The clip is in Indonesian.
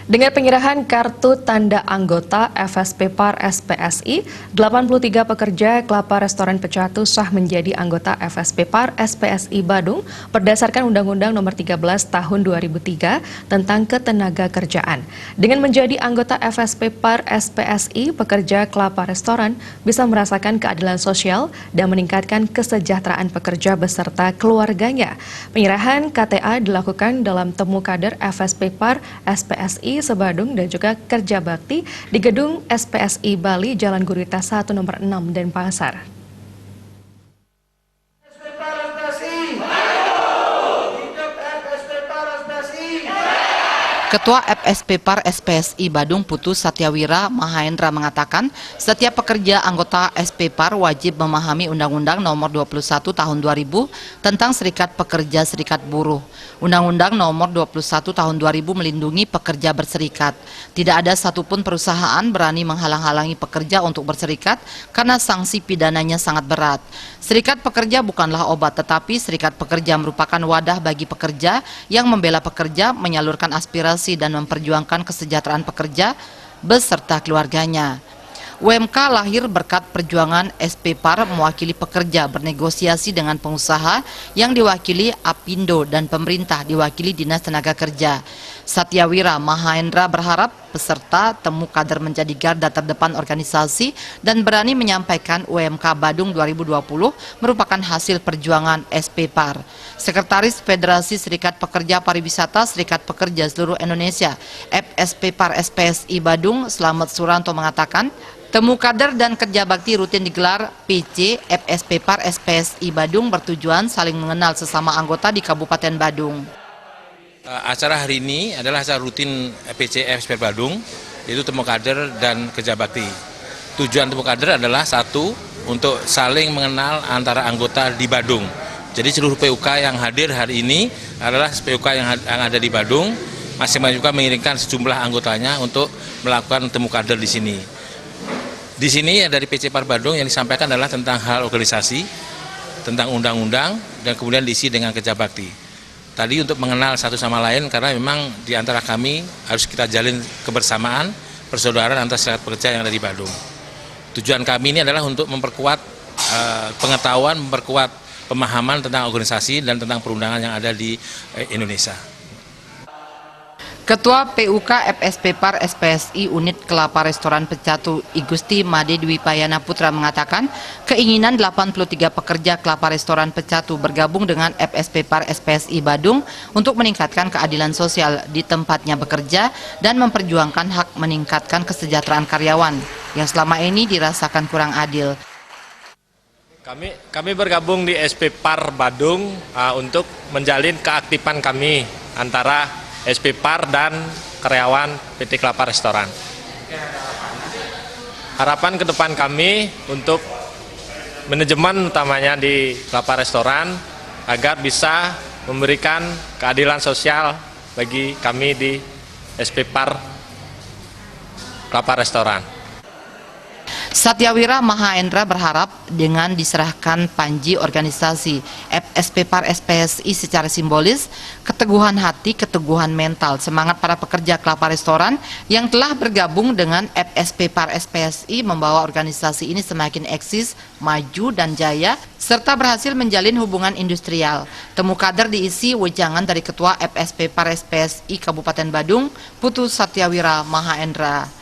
Dengan penyerahan kartu tanda anggota FSP Par SPSI, 83 pekerja Kelapa Restoran Pecatu sah menjadi anggota FSP Par SPSI Badung berdasarkan Undang-Undang Nomor 13 Tahun 2003 tentang Ketenagakerjaan. Dengan menjadi anggota FSP Par SPSI, pekerja Kelapa Restoran bisa merasakan keadilan sosial dan meningkatkan kesejahteraan pekerja beserta keluarganya. Penyerahan KTA dilakukan dalam temu kader FSP Par SPSI Sebadung dan juga kerja bakti di gedung SPSI Bali Jalan Gurita 1 nomor 6 Denpasar. Ketua FSP Par SPSI Badung Putu Satyawira Mahaendra mengatakan setiap pekerja anggota SP Par wajib memahami Undang-Undang Nomor 21 Tahun 2000 tentang Serikat Pekerja Serikat Buruh. Undang-Undang Nomor 21 Tahun 2000 melindungi pekerja berserikat. Tidak ada satupun perusahaan berani menghalang-halangi pekerja untuk berserikat karena sanksi pidananya sangat berat. Serikat pekerja bukanlah obat, tetapi serikat pekerja merupakan wadah bagi pekerja yang membela pekerja, menyalurkan aspirasi dan memperjuangkan kesejahteraan pekerja beserta keluarganya. UMK lahir berkat perjuangan SP Par mewakili pekerja bernegosiasi dengan pengusaha yang diwakili Apindo dan pemerintah diwakili Dinas Tenaga Kerja. Satyawira Mahaendra berharap peserta temu kader menjadi garda terdepan organisasi dan berani menyampaikan UMK Badung 2020 merupakan hasil perjuangan SP Par. Sekretaris Federasi Serikat Pekerja Pariwisata Serikat Pekerja Seluruh Indonesia FSP Par SPSI Badung Slamet Suranto mengatakan, temu kader dan kerja bakti rutin digelar PC FSP Par SPSI Badung bertujuan saling mengenal sesama anggota di Kabupaten Badung. Acara hari ini adalah acara rutin PC FSP Badung, yaitu temu kader dan kerja bakti. Tujuan temu kader adalah satu, untuk saling mengenal antara anggota di Badung. Jadi seluruh PUK yang hadir hari ini adalah PUK yang ada di Badung, masing-masing juga mengirimkan sejumlah anggotanya untuk melakukan temu kader di sini. Di sini dari PC Par Badung yang disampaikan adalah tentang hal organisasi, tentang undang-undang, dan kemudian diisi dengan kerja bakti. Tadi untuk mengenal satu sama lain karena memang di antara kami harus kita jalin kebersamaan, persaudaraan antara serikat pekerja yang ada di Badung. Tujuan kami ini adalah untuk memperkuat pengetahuan, memperkuat pemahaman tentang organisasi dan tentang perundangan yang ada di Indonesia. Ketua PUK FSP Par SPSI Unit Kelapa Restoran Pecatu Igusti Made Dwi Payana Putra mengatakan keinginan 83 pekerja Kelapa Restoran Pecatu bergabung dengan FSP Par SPSI Badung untuk meningkatkan keadilan sosial di tempatnya bekerja dan memperjuangkan hak meningkatkan kesejahteraan karyawan yang selama ini dirasakan kurang adil. Kami bergabung di SP Par Badung untuk menjalin keaktifan kami antara SP Par dan karyawan PT Kelapa Restoran. Harapan ke depan kami untuk manajemen utamanya di Kelapa Restoran agar bisa memberikan keadilan sosial bagi kami di SP Par Kelapa Restoran. Satyawira Mahaendra berharap dengan diserahkan panji organisasi FSP Par SPSI secara simbolis, keteguhan hati, keteguhan mental, semangat para pekerja Kelapa Restoran yang telah bergabung dengan FSP Par SPSI membawa organisasi ini semakin eksis, maju dan jaya, serta berhasil menjalin hubungan industrial. Temu kader diisi wejangan dari Ketua FSP Par SPSI Kabupaten Badung, Putu Satyawira Mahaendra.